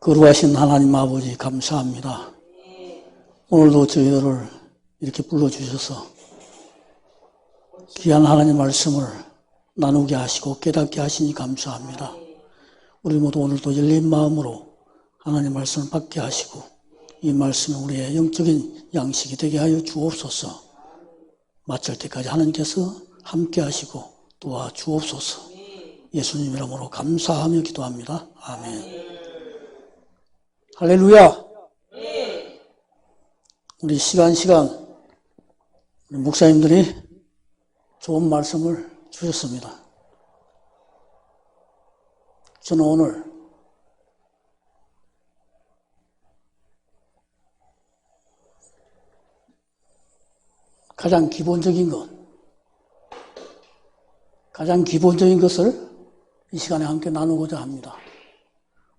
거룩하신 하나님 아버지 감사합니다. 오늘도 저희들을 이렇게 불러주셔서 귀한 하나님 말씀을 나누게 하시고 깨닫게 하시니 감사합니다. 우리 모두 오늘도 열린 마음으로 하나님 말씀을 받게 하시고 이 말씀이 우리의 영적인 양식이 되게 하여 주옵소서. 마칠 때까지 하나님께서 함께 하시고 도와주옵소서. 예수님 이름으로 감사하며 기도합니다. 아멘. 할렐루야. 우리 시간 우리 목사님들이 좋은 말씀을 주셨습니다. 저는 오늘 가장 기본적인 것을 이 시간에 함께 나누고자 합니다.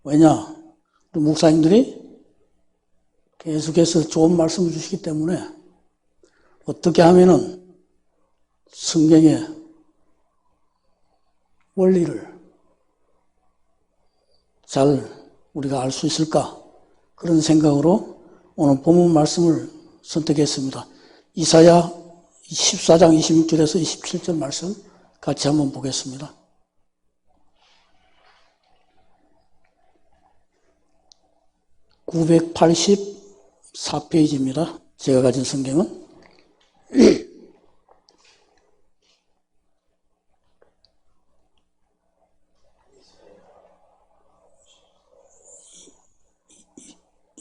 왜냐? 우리 목사님들이 계속해서 좋은 말씀을 주시기 때문에 어떻게 하면은 성경의 원리를 잘 우리가 알 수 있을까? 그런 생각으로 오늘 본문 말씀을 선택했습니다. 이사야 14장 26절에서 27절 말씀 같이 한번 보겠습니다. (984페이지입니다) 제가 가진 성경은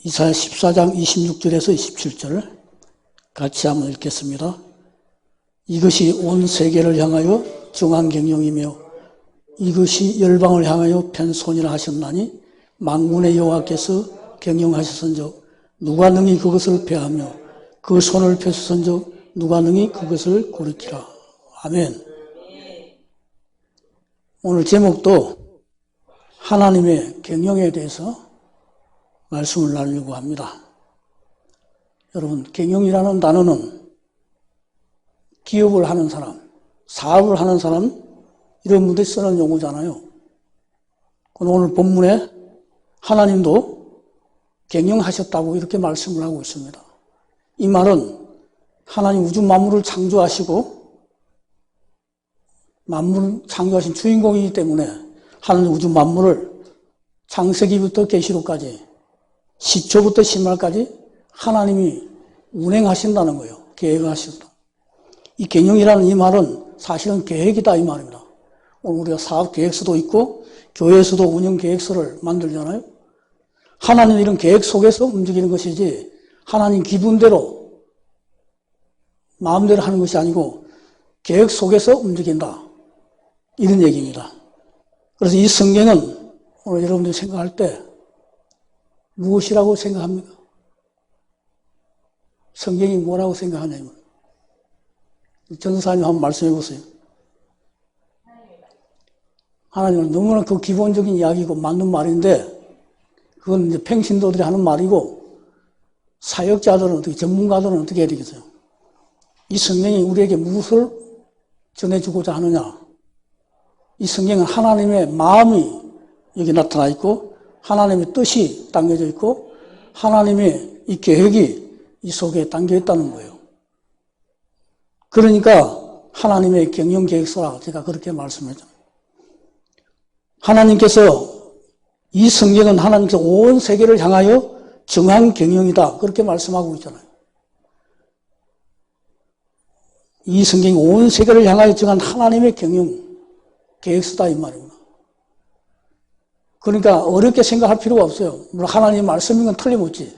이사야 14장 26절에서 27절 같이 한번 읽겠습니다. 이것이 온 세계를 향하여 정한 경영이며 이것이 열방을 향하여 편손이라 하셨나니 만군의 여호와께서 경영하셨은즉 누가 능히 그것을 폐하며 그 손을 펴셨은즉 누가 능히 그것을 고르키라. 아멘. 오늘 제목도 하나님의 경영에 대해서 말씀을 나누려고 합니다. 여러분, 경영이라는 단어는 기업을 하는 사람, 사업을 하는 사람 이런 분들이 쓰는 용어잖아요. 오늘 본문에 하나님도 경영하셨다고 이렇게 말씀을 하고 있습니다. 이 말은 하나님 우주 만물을 창조하시고 만물을 창조하신 주인공이기 때문에 하나님 우주 만물을 창세기부터 계시록까지 시초부터 심말까지 하나님이 운행하신다는 거예요. 계획하셨다. 이 경영이라는 이 말은 사실은 계획이다 이 말입니다. 오늘 우리가 사업 계획서도 있고 교회에서도 운영 계획서를 만들잖아요. 하나님 이런 계획 속에서 움직이는 것이지 하나님 기분대로 마음대로 하는 것이 아니고 계획 속에서 움직인다. 이런 얘기입니다. 그래서 이 성경은 오늘 여러분들이 생각할 때 무엇이라고 생각합니까? 성경이 뭐라고 생각하냐면 전도사님 한번 말씀해 보세요. 하나님은 너무나 그 기본적인 이야기고 맞는 말인데 그건 이제 평신도들이 하는 말이고 사역자들은 어떻게 전문가들은 어떻게 해야 되겠어요? 이 성경이 우리에게 무엇을 전해주고자 하느냐? 이 성경은 하나님의 마음이 여기 나타나 있고 하나님의 뜻이 담겨져 있고 하나님의 이 계획이 이 속에 담겨 있다는 거예요. 그러니까 하나님의 경영 계획서라 제가 그렇게 말씀했잖아요. 하나님께서 이 성경은 하나님께서 온 세계를 향하여 정한 경영이다. 그렇게 말씀하고 있잖아요. 이 성경이 온 세계를 향하여 정한 하나님의 경영 계획서다 이 말입니다. 그러니까 어렵게 생각할 필요가 없어요. 물론 하나님의 말씀인 건 틀림없지.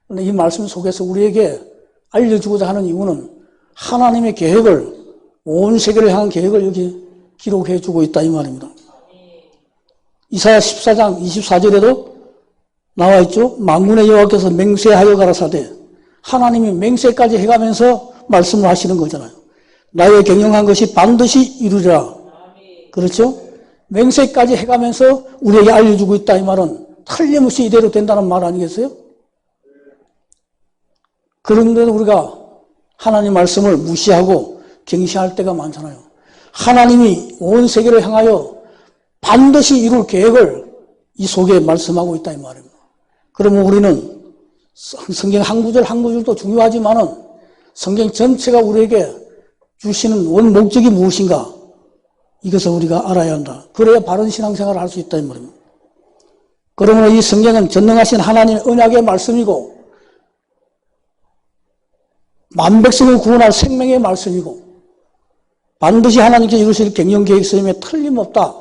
그런데 이 말씀 속에서 우리에게 알려주고자 하는 이유는 하나님의 계획을 온 세계를 향한 계획을 여기 기록해 주고 있다 이 말입니다. 이사야 14장 24절에도 나와 있죠. 만군의 여호와께서 맹세하여 가라사대 하나님이 맹세까지 해가면서 말씀을 하시는 거잖아요. 나의 경영한 것이 반드시 이루리라. 그렇죠? 맹세까지 해가면서 우리에게 알려주고 있다 이 말은 틀림없이 이대로 된다는 말 아니겠어요? 그런데도 우리가 하나님 말씀을 무시하고 경시할 때가 많잖아요. 하나님이 온 세계를 향하여 반드시 이룰 계획을 이 속에 말씀하고 있다 이 말입니다. 그러면 우리는 성경 한 구절 한 구절도 중요하지만은 성경 전체가 우리에게 주시는 원 목적이 무엇인가 이것을 우리가 알아야 한다. 그래야 바른 신앙생활을 할 수 있다 이 말입니다. 그러므로 이 성경은 전능하신 하나님의 언약의 말씀이고 만백성을 구원할 생명의 말씀이고 반드시 하나님께서 이루실 경영계획성임에 틀림없다.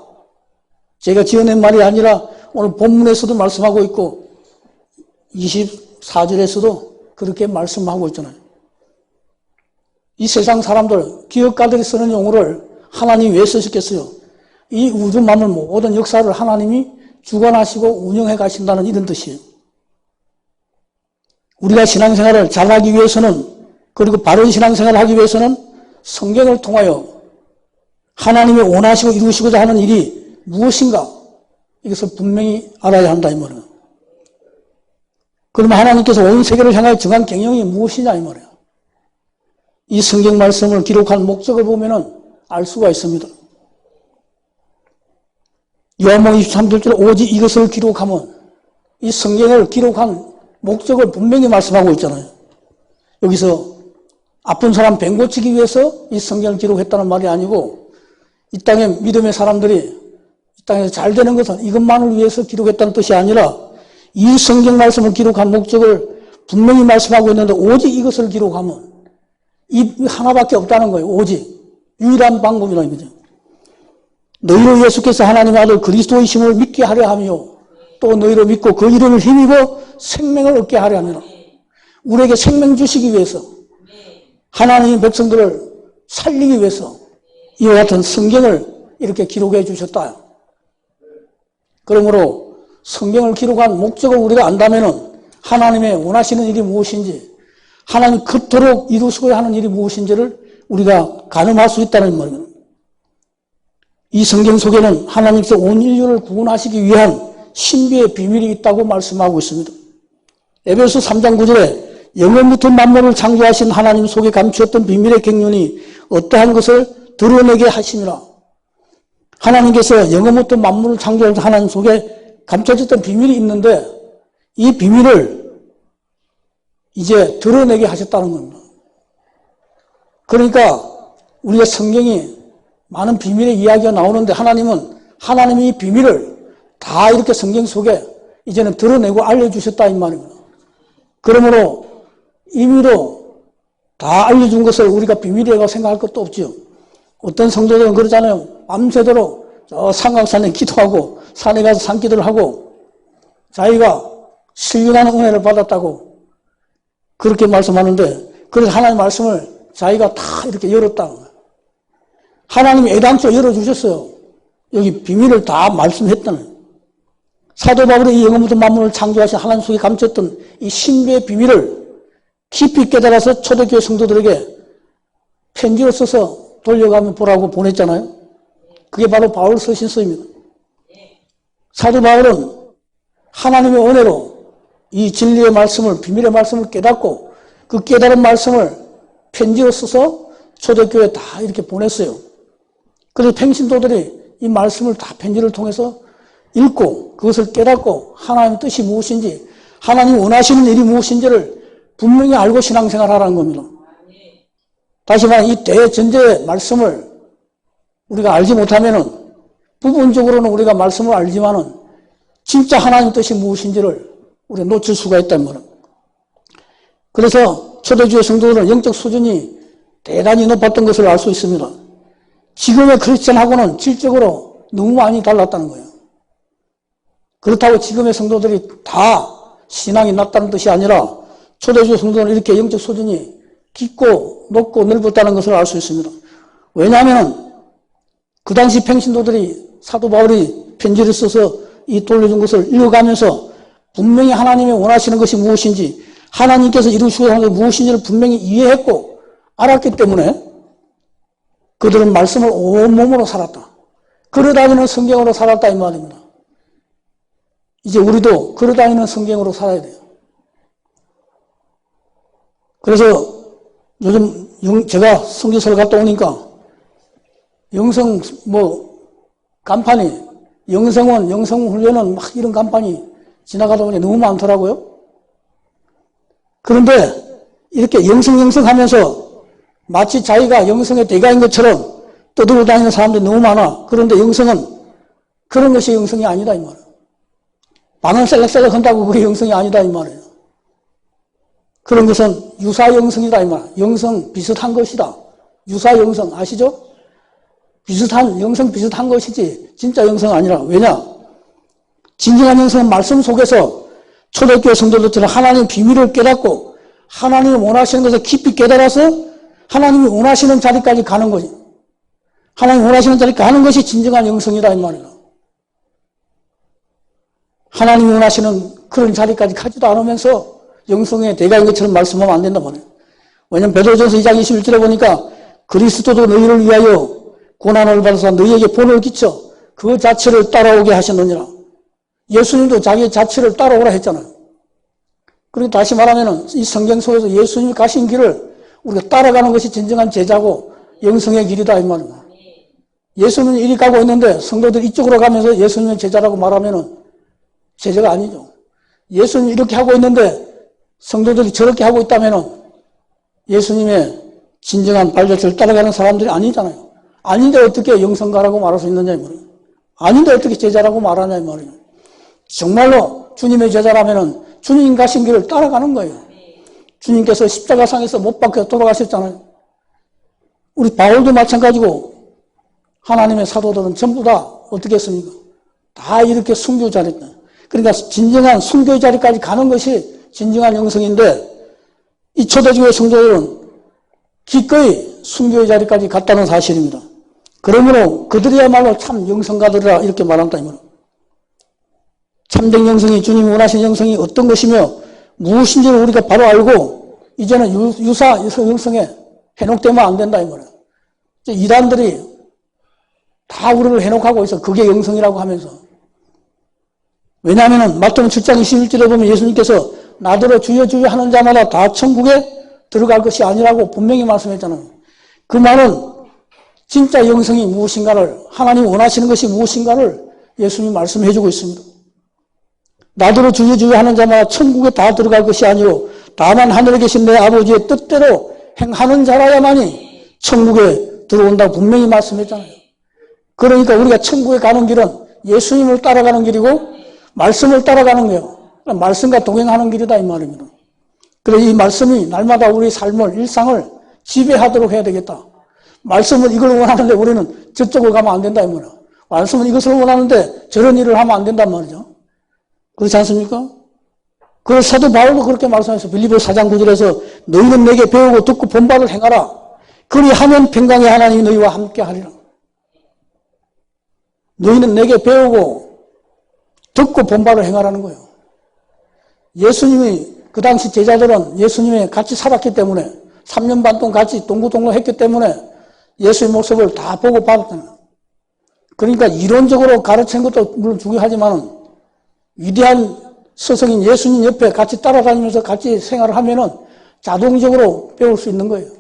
제가 지어낸 말이 아니라 오늘 본문에서도 말씀하고 있고 24절에서도 그렇게 말씀하고 있잖아요. 이 세상 사람들, 기업가들이 쓰는 용어를 하나님이 왜 쓰셨겠어요? 이 우주 만물 모든 역사를 하나님이 주관하시고 운영해 가신다는 이런 뜻이에요. 우리가 신앙생활을 잘하기 위해서는 그리고 바른 신앙생활을 하기 위해서는 성경을 통하여 하나님이 원하시고 이루시고자 하는 일이 무엇인가 이것을 분명히 알아야 한다 이 말이에요. 그러면 하나님께서 온 세계를 향하여 정한 경영이 무엇이냐 이 말이에요. 이 성경 말씀을 기록한 목적을 보면은 알 수가 있습니다. 요한복음 23절 오직 이것을 기록하면 이 성경을 기록한 목적을 분명히 말씀하고 있잖아요. 여기서 아픈 사람 병 고치기 위해서 이 성경을 기록했다는 말이 아니고 이 땅에 믿음의 사람들이 이 땅에서 잘 되는 것은 이것만을 위해서 기록했다는 뜻이 아니라 이 성경 말씀을 기록한 목적을 분명히 말씀하고 있는데 오직 이것을 기록하면 이 하나밖에 없다는 거예요. 오직 유일한 방법이라는 거죠. 너희로 예수께서 하나님의 아들 그리스도이심을 믿게 하려 하며 또 너희로 믿고 그 이름을 힘입어 생명을 얻게 하려 하며 우리에게 생명 주시기 위해서 하나님의 백성들을 살리기 위해서 이와 같은 성경을 이렇게 기록해 주셨다. 그러므로 성경을 기록한 목적을 우리가 안다면은 하나님의 원하시는 일이 무엇인지 하나님 그토록 이루시고자 하는 일이 무엇인지를 우리가 가늠할 수 있다는 말입니다. 이 성경 속에는 하나님께서 온 인류를 구원하시기 위한 신비의 비밀이 있다고 말씀하고 있습니다. 에베소 3장 9절에 영원부터 만물을 창조하신 하나님 속에 감추었던 비밀의 경륜이 어떠한 것을 드러내게 하심이라. 하나님께서 영원부터 만물을 창조하신 하나님 속에 감춰졌던 비밀이 있는데 이 비밀을 이제 드러내게 하셨다는 겁니다. 그러니까 우리가 성경이 많은 비밀의 이야기가 나오는데 하나님은 하나님이 이 비밀을 다 이렇게 성경 속에 이제는 드러내고 알려주셨다 이 말입니다. 그러므로 임의로 다 알려준 것을 우리가 비밀이라고 생각할 것도 없죠. 어떤 성도들은 그러잖아요. 밤새도록 저 삼각산에 기도하고 산에 가서 산기도를 하고 자기가 신령한 은혜를 받았다고 그렇게 말씀하는데 그래서 하나님 말씀을 자기가 다 이렇게 열었다. 하나님이 애당초 열어주셨어요. 여기 비밀을 다 말씀했다는. 사도 바울이 이 영원부터 만물을 창조하신 하나님 속에 감췄던 이 신비의 비밀을 깊이 깨달아서 초대교회 성도들에게 편지를 써서 돌려가며 보라고 보냈잖아요. 그게 바로 바울 서신서입니다. 사도 바울은 하나님의 은혜로 이 진리의 말씀을 비밀의 말씀을 깨닫고 그 깨달은 말씀을 편지로 써서 초대교회에 다 이렇게 보냈어요. 그래서 평신도들이 이 말씀을 다 편지를 통해서 읽고 그것을 깨닫고 하나님의 뜻이 무엇인지 하나님이 원하시는 일이 무엇인지를 분명히 알고 신앙생활하라는 겁니다. 다시 말해 이 대전제의 말씀을 우리가 알지 못하면은 부분적으로는 우리가 말씀을 알지만은 진짜 하나님 뜻이 무엇인지를 우리가 놓칠 수가 있단 말입니다. 그래서 초대교회 성도들은 영적 수준이 대단히 높았던 것을 알 수 있습니다. 지금의 크리스천하고는 질적으로 너무 많이 달랐다는 거예요. 그렇다고 지금의 성도들이 다 신앙이 낮다는 뜻이 아니라 초대교회 성도는 이렇게 영적 수준이 깊고 높고 넓었다는 것을 알 수 있습니다. 왜냐하면 그 당시 평신도들이 사도 바울이 편지를 써서 이 돌려준 것을 읽어가면서 분명히 하나님이 원하시는 것이 무엇인지 하나님께서 이루시고 하는 것이 무엇인지를 분명히 이해했고 알았기 때문에 그들은 말씀을 온몸으로 살았다. 걸어다니는 성경으로 살았다 이 말입니다. 이제 우리도 걸어다니는 성경으로 살아야 돼요. 그래서 요즘 제가 성지서를 갔다 오니까 영성 간판이 영성원, 영성훈련은 막 이런 간판이 지나가다 보니 너무 많더라고요. 그런데 이렇게 영성 하면서 마치 자기가 영성의 대가인 것처럼 떠들고 다니는 사람들이 너무 많아. 그런데 영성은 그런 것이 영성이 아니다 이 말이에요. 방을 셀렉셀렉 한다고 그게 영성이 아니다 이 말이에요. 그런 것은 유사영성이다 이 말이에요. 영성 비슷한 것이다. 유사영성 아시죠? 영성 비슷한 것이지 진짜 영성은 아니라. 왜냐? 진정한 영성은 말씀 속에서 초대교회 성도들처럼 하나님의 비밀을 깨닫고 하나님이 원하시는 것을 깊이 깨달아서 하나님이 원하시는 자리까지 가는 거지. 하나님이 원하시는 자리까지 가는 것이 진정한 영성이다 이 말이에요. 하나님이 원하시는 그런 자리까지 가지도 않으면서 영성의 대가인 것처럼 말씀하면 안 된단 말이에요. 왜냐하면 베드로전서 2장 21절에 보니까 그리스도도 너희를 위하여 고난을 받아서 너희에게 본을 끼쳐 그 자체를 따라오게 하셨느니라. 예수님도 자기의 자체를 따라오라 했잖아요. 그리고 다시 말하면 이 성경 속에서 예수님이 가신 길을 우리가 따라가는 것이 진정한 제자고 영성의 길이다 이 말입니다. 예수님은 이리 가고 있는데 성도들 이쪽으로 가면서 예수님의 제자라고 말하면 제자가 아니죠. 예수님이 이렇게 하고 있는데 성도들이 저렇게 하고 있다면 예수님의 진정한 발자취를 따라가는 사람들이 아니잖아요. 아닌데 어떻게 영성가라고 말할 수 있느냐 이 말이에요. 아닌데 어떻게 제자라고 말하냐 이 말이에요. 정말로 주님의 제자라면 주님 가신 길을 따라가는 거예요. 주님께서 십자가상에서 못 박혀 돌아가셨잖아요. 우리 바울도 마찬가지고 하나님의 사도들은 전부 다 어떻게 했습니까? 다 이렇게 순교 자리다. 그러니까 진정한 순교 자리까지 가는 것이 진정한 영성인데 이 초대교회 성도들은 기꺼이 순교의 자리까지 갔다는 사실입니다. 그러므로 그들이야말로 참 영성가들이라 이렇게 말한다 이 말입니다. 참된 영성이 주님이 원하시는 영성이 어떤 것이며 무엇인지를 우리가 바로 알고 이제는 유사 영성에 해독되면 안 된다 이 말이에요. 이단들이 다 우리를 해독하고 있어. 그게 영성이라고 하면서. 왜냐하면 마태복음 7장 21절에 보면 예수님께서 나더러 주여 주여 하는 자마다 다 천국에 들어갈 것이 아니라고 분명히 말씀했잖아요. 그 말은 진짜 영성이 무엇인가를, 하나님이 원하시는 것이 무엇인가를 예수님이 말씀해 주고 있습니다. 나더러 주여 주여 하는 자마다 천국에 다 들어갈 것이 아니요 다만 하늘에 계신 내 아버지의 뜻대로 행하는 자라야만이 천국에 들어온다고 분명히 말씀했잖아요. 그러니까 우리가 천국에 가는 길은 예수님을 따라가는 길이고 말씀을 따라가는 거예요. 말씀과 동행하는 길이다 이 말입니다. 그래서 이 말씀이 날마다 우리 삶을, 일상을 지배하도록 해야 되겠다. 말씀은 이걸 원하는데 우리는 저쪽으로 가면 안 된다 이 말이야. 말씀은 이것을 원하는데 저런 일을 하면 안 된단 말이죠. 그렇지 않습니까? 그래서 사도 바울도 그렇게 말씀해서 빌립보서 4장 9절에서 너희는 내게 배우고 듣고 본 바를 행하라. 그리하면 평강의 하나님이 너희와 함께 하리라. 너희는 내게 배우고 듣고 본 바를 행하라는 거예요. 예수님이 그 당시 제자들은 예수님이 같이 살았기 때문에 3년 반 동안 같이 동고동락 했기 때문에 예수의 모습을 다 보고 받았잖아요. 그러니까 이론적으로 가르치는 것도 물론 중요하지만 위대한 스승인 예수님 옆에 같이 따라다니면서 같이 생활을 하면은 자동적으로 배울 수 있는 거예요.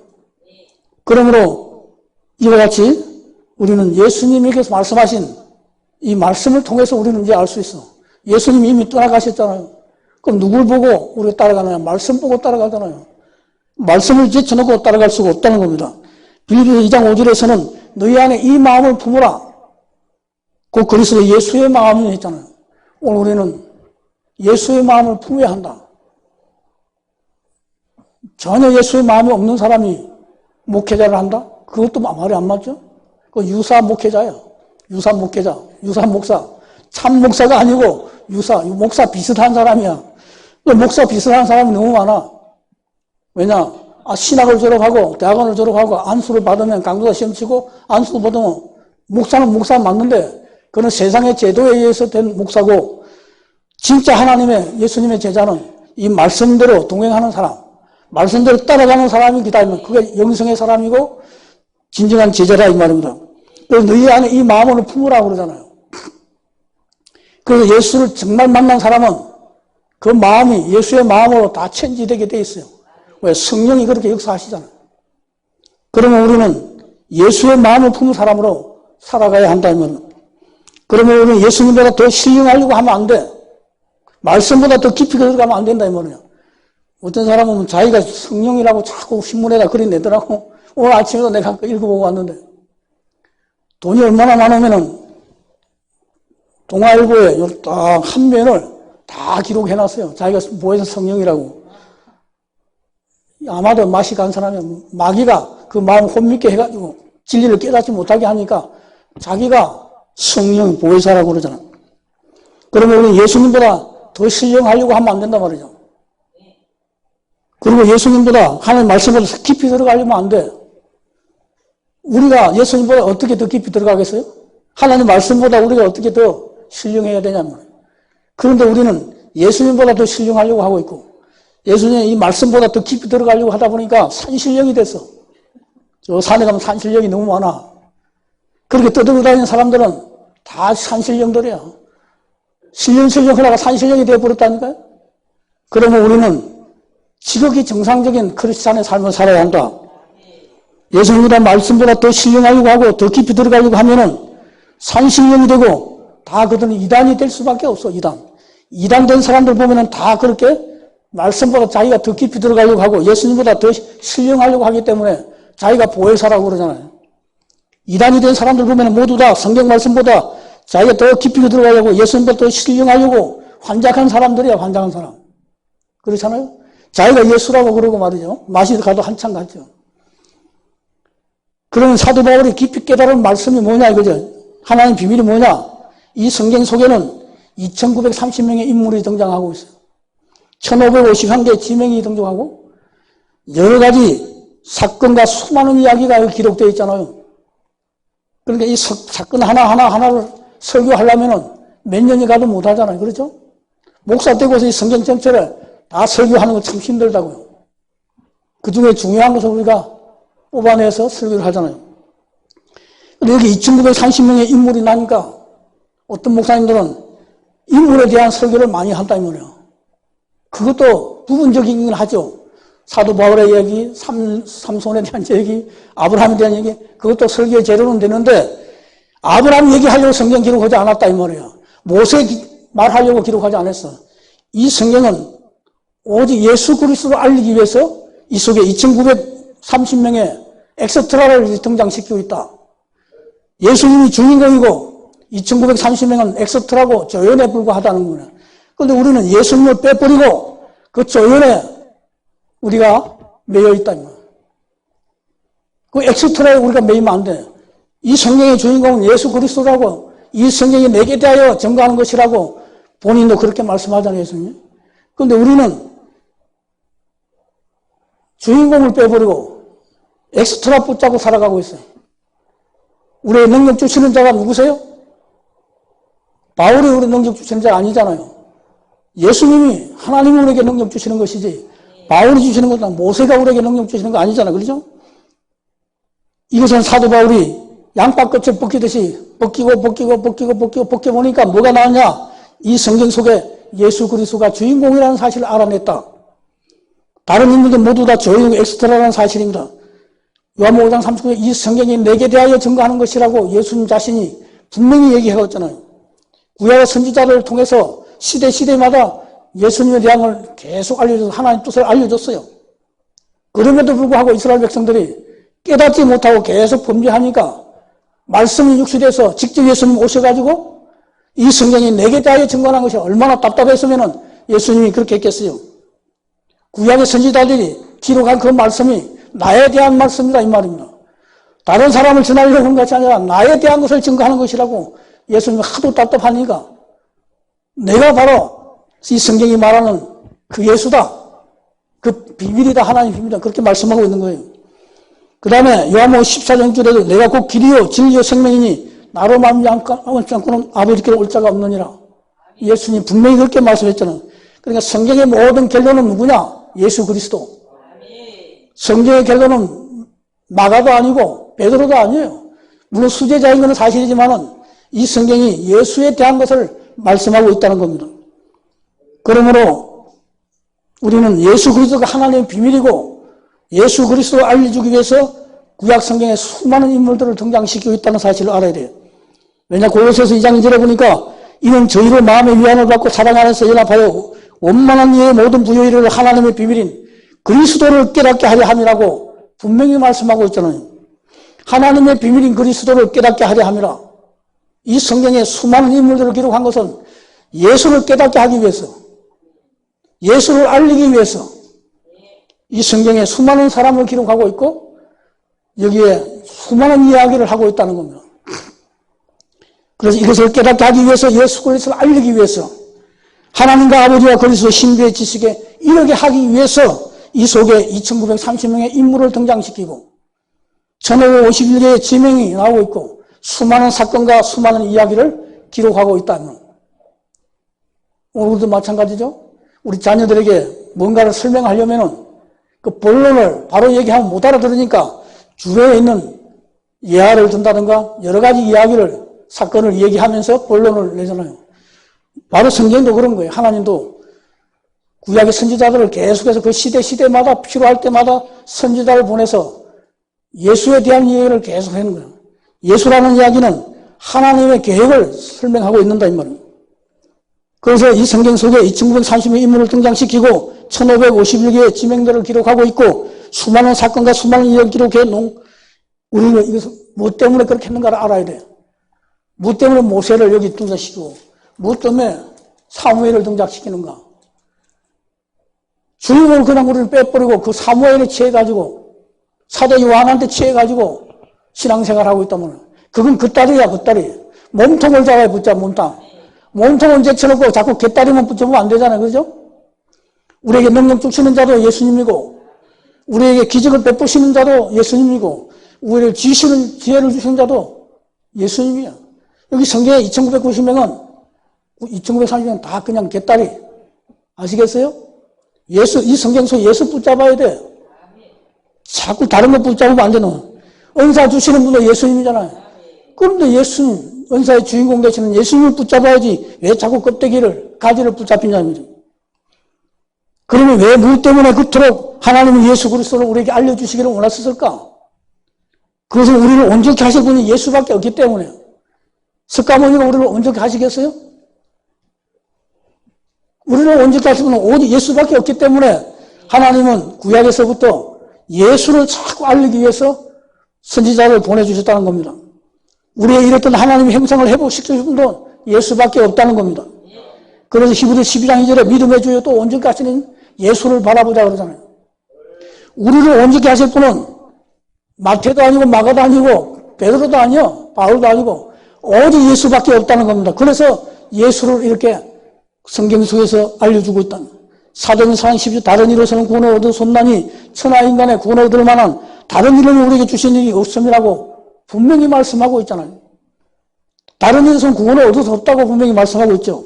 그러므로 이와 같이 우리는 예수님께서 말씀하신 이 말씀을 통해서 우리는 이제 알 수 있어. 예수님이 이미 떠나가셨잖아요. 그럼 누굴 보고 우리가 따라가나요? 말씀 보고 따라가잖아요. 말씀을 제쳐놓고 따라갈 수가 없다는 겁니다. 빌립보서 2장 5절에서는 너희 안에 이 마음을 품으라. 그 그리스도 예수의 마음이 있잖아요. 오늘 우리는 예수의 마음을 품어야 한다. 전혀 예수의 마음이 없는 사람이 목회자를 한다? 그것도 말이 안 맞죠? 그 유사 목회자야. 유사 목회자, 유사 목사. 참 목사가 아니고 목사 비슷한 사람이야. 목사 비슷한 사람이 너무 많아. 왜냐? 신학을 졸업하고 대학원을 졸업하고 안수를 받으면 강도사 시험 치고 안수를 받으면 목사는 목사 맞는데 그는 세상의 제도에 의해서 된 목사고 진짜 하나님의 예수님의 제자는 이 말씀대로 동행하는 사람, 말씀대로 따라가는 사람이 기다리면 그게 영성의 사람이고 진정한 제자라 이 말입니다. 그래서 너희 안에 이 마음을 품으라고 그러잖아요. 그래서 예수를 정말 만난 사람은 그 마음이 예수의 마음으로 다 천지되게 돼 있어요. 왜? 성령이 그렇게 역사하시잖아요. 그러면 우리는 예수의 마음을 품은 사람으로 살아가야 한다는 그러면 우리는 예수님보다 더 신령하려고 하면 안 돼. 말씀보다 더 깊이 들어가면 안 된다 이 말이야. 어떤 사람은 자기가 성령이라고 자꾸 신문에다 글이 내더라고. 오늘 아침에도 내가 읽어보고 왔는데 돈이 얼마나 많으면은 동아일보에 딱 한 면을 다 기록해놨어요. 자기가 뭐해서 성령이라고. 아마도 맛이 간 사람이 마귀가 그 마음 혼미게 해가지고 진리를 깨닫지 못하게 하니까 자기가 성령 보혜사라고 그러잖아. 그러면 우리는 예수님보다 더 신령하려고 하면 안 된단 말이죠. 그리고 예수님보다 하나님 말씀보다 깊이 들어가려면 안 돼. 우리가 예수님보다 어떻게 더 깊이 들어가겠어요? 하나님 말씀보다 우리가 어떻게 더 신령해야 되냐면. 그런데 우리는 예수님보다 더 신령하려고 하고 있고 예수님의 이 말씀보다 더 깊이 들어가려고 하다 보니까 산신령이 됐어. 저 산에 가면 산신령이 너무 많아. 그렇게 떠들고 다니는 사람들은 다 산신령들이야. 신령 하다가 산신령이 되어버렸다니까요. 그러면 우리는 지극히 정상적인 크리스찬의 삶을 살아야 한다. 예수님보다 말씀보다 더 신령하려고 하고 더 깊이 들어가려고 하면은 산신령이 되고 다 그들은 이단이 될 수밖에 없어. 이단 된 사람들 보면은 다 그렇게 말씀보다 자기가 더 깊이 들어가려고 하고 예수님보다 더 신령하려고 하기 때문에 자기가 보혜사라고 그러잖아요. 이단이 된 사람들 보면은 모두 다 성경 말씀보다 자기가 더 깊이 들어가려고 예수님보다 더 신령하려고 환장한 사람들이야. 환장한 사람. 그렇잖아요. 자기가 예수라고 그러고 말이죠. 마시러 가도 한참 갔죠. 그러면 사도 바울이 깊이 깨달은 말씀이 뭐냐 이거죠. 하나님 비밀이 뭐냐. 이 성경 속에는 2930명의 인물이 등장하고 있어요. 1551개의 지명이 등장하고 여러 가지 사건과 수많은 이야기가 기록되어 있잖아요. 그러니까 이 사건 하나를 설교하려면 몇 년이 가도 못하잖아요. 그렇죠? 목사 되고서 이 성경 전체를 다 설교하는 건 참 힘들다고요. 그 중에 중요한 것을 우리가 뽑아내서 설교를 하잖아요. 근데 여기 2930명의 인물이 나니까 어떤 목사님들은 인물에 대한 설교를 많이 한다 이 말이에요. 그것도 부분적이긴 하죠. 사도 바울의 얘기, 삼손에 대한 얘기, 아브라함에 대한 얘기, 그것도 설교의 재료는 되는데 아브라함 얘기하려고 성경 기록하지 않았다 이 말이에요. 모세 말하려고 기록하지 않았어. 이 성경은 오직 예수 그리스도를 알리기 위해서 이 속에 2930명의 엑스트라를 등장시키고 있다. 예수님이 주인공이고 2930명은 엑스트라고 조연에 불과하다는 거예요. 그런데 우리는 예수님을 빼버리고 그 조연에 우리가 매여 있다. 그 엑스트라에 우리가 매이면 안 돼. 이 성경의 주인공은 예수 그리스도라고 이 성경이 내게 대하여 증거하는 것이라고 본인도 그렇게 말씀하잖아요. 예수님. 그런데 우리는 주인공을 빼버리고 엑스트라 붙잡고 살아가고 있어요. 우리의 능력 주시는 자가 누구세요? 바울이 우리 능력 주시는 자가 아니잖아요. 예수님이 하나님이 우리에게 능력 주시는 것이지 바울이 주시는 것은 모세가 우리에게 능력 주시는 거 아니잖아요. 그렇죠? 이것은 사도 바울이 양파꽃을 벗기듯이 벗겨보니까 뭐가 나왔냐? 이 성경 속에 예수 그리스도가 주인공이라는 사실을 알아냈다. 다른 인물들 모두 다 조용히 엑스트라라는 사실입니다. 요한복음 5장 39절 이 성경이 내게 대하여 증거하는 것이라고 예수님 자신이 분명히 얘기하고 있잖아요. 구약의 선지자를 통해서 시대마다 예수님에 대한 걸 계속 알려줘서 하나님 뜻을 알려줬어요. 그럼에도 불구하고 이스라엘 백성들이 깨닫지 못하고 계속 범죄하니까 말씀이 육수돼서 직접 예수님 오셔가지고 이 성경이 내게 대하여 증거하는 것이 얼마나 답답했으면 예수님이 그렇게 했겠어요. 구약의 선지자들이 기록한 그 말씀이 나에 대한 말씀이다 이 말입니다. 다른 사람을 전하려고 하는 것이 아니라 나에 대한 것을 증거하는 것이라고 예수님이 하도 답답하니까 내가 바로 이 성경이 말하는 그 예수다. 그 비밀이다. 하나님의 비밀이다. 그렇게 말씀하고 있는 거예요. 그 다음에 요한복음 14장 6절에도 내가 곧 길이요 진리요 생명이니 나로 말미암지 않고는 아버지께로 올 자가 없느니라. 예수님 분명히 그렇게 말씀했잖아요. 그러니까 성경의 모든 결론은 누구냐? 예수 그리스도. 성경의 결론은 마가도 아니고 베드로도 아니에요. 물론 수제자인 것은 사실이지만은 이 성경이 예수에 대한 것을 말씀하고 있다는 겁니다. 그러므로 우리는 예수 그리스도가 하나님의 비밀이고 예수 그리스도를 알려주기 위해서 구약 성경에 수많은 인물들을 등장시키고 있다는 사실을 알아야 돼요. 왜냐, 골로새서 2장 2절에 보니까 이는 저희로 마음의 위안을 받고 사랑 안에서 연합하여 원만한 이의 모든 부여에 이르러 하나님의 비밀인 그리스도를 깨닫게 하려 함이라고 분명히 말씀하고 있잖아요. 하나님의 비밀인 그리스도를 깨닫게 하려 함이라. 이 성경에 수많은 인물들을 기록한 것은 예수를 깨닫게 하기 위해서, 예수를 알리기 위해서 이 성경에 수많은 사람을 기록하고 있고 여기에 수많은 이야기를 하고 있다는 겁니다. 그래서 이것을 깨닫게 하기 위해서, 예수 그리스도를 알리기 위해서, 하나님과 아버지와 그리스도 신비의 지식에 이르게 하기 위해서 이 속에 2930명의 인물을 등장시키고 1551개의 지명이 나오고 있고 수많은 사건과 수많은 이야기를 기록하고 있다면, 오늘도 마찬가지죠. 우리 자녀들에게 뭔가를 설명하려면은 그 본론을 바로 얘기하면 못 알아들으니까 주변에 있는 예화를 든다든가 여러 가지 이야기를, 사건을 얘기하면서 본론을 내잖아요. 바로 성경도 그런 거예요. 하나님도 구약의 선지자들을 계속해서 그 시대마다 필요할 때마다 선지자를 보내서 예수에 대한 이야기를 계속 하는 거예요. 예수라는 이야기는 하나님의 계획을 설명하고 있는다 이 말이에요. 그래서 이 성경 속에 2930의 인물을 등장시키고 1551개의 지명들을 기록하고 있고 수많은 사건과 수많은 이야기를 기록해 놓은, 우리는 이것을 뭐 때문에 그렇게 했는가를 알아야 돼요. 뭐 때문에 모세를 여기 등장시키고 뭐 때문에 사무엘을 등장시키는가. 주님을 그냥 우리를 빼버리고 그 사무엘에 취해가지고 사도 요한한테 취해가지고 신앙생활하고 있다면 그건 그 딸이야, 그 딸이. 몸통을 잡아야 붙잡아, 몸통은 제쳐놓고 자꾸 개다리만 붙잡으면 안 되잖아요. 그죠? 우리에게 능력 주시는 자도 예수님이고 우리에게 기적을 베푸시는 자도 예수님이고 우리를 지시는 지혜를 주시는 자도 예수님이야. 여기 성경에 2990명은 2930명은 다 그냥 개다리. 아시겠어요? 예수, 이 성경 속 예수 붙잡아야 돼. 자꾸 다른 거 붙잡으면 안 되는. 은사 주시는 분도 예수님이잖아요. 그런데 예수님, 은사의 주인공 되시는 예수님을 붙잡아야지 왜 자꾸 껍데기를, 가지를 붙잡히냐면. 그러면 왜 물 때문에 그토록 하나님은 예수 그리스도를 우리에게 알려주시기를 원하셨을까? 그것은 우리를 온전케 하실 분이 예수밖에 없기 때문에. 석가모니가 우리를 온전케 하시겠어요? 우리를 온전케 하실 분은 오직 예수밖에 없기 때문에 하나님은 구약에서부터 예수를 자꾸 알리기 위해서 선지자를 보내주셨다는 겁니다. 우리의 이랬던 하나님의 형상을 회복시키는 분도 예수밖에 없다는 겁니다. 그래서 히브리 12장 2절에 믿음의 주여 또 온전케 하시는 예수를 바라보자 그러잖아요. 우리를 온전케 하실 분은 마태도 아니고 마가도 아니고 베드로도 아니요 바울도 아니고 오직 예수밖에 없다는 겁니다. 그래서 예수를 이렇게 성경 속에서 알려주고 있다는 사도행전 10주 다른 이로서는 구원을 얻었었나니 천하 인간의 구원을 얻을 만한 다른 이름을 우리에게 주신 일이 없음이라고 분명히 말씀하고 있잖아요. 다른 이로서는 구원을 얻을 수 없다고 분명히 말씀하고 있죠.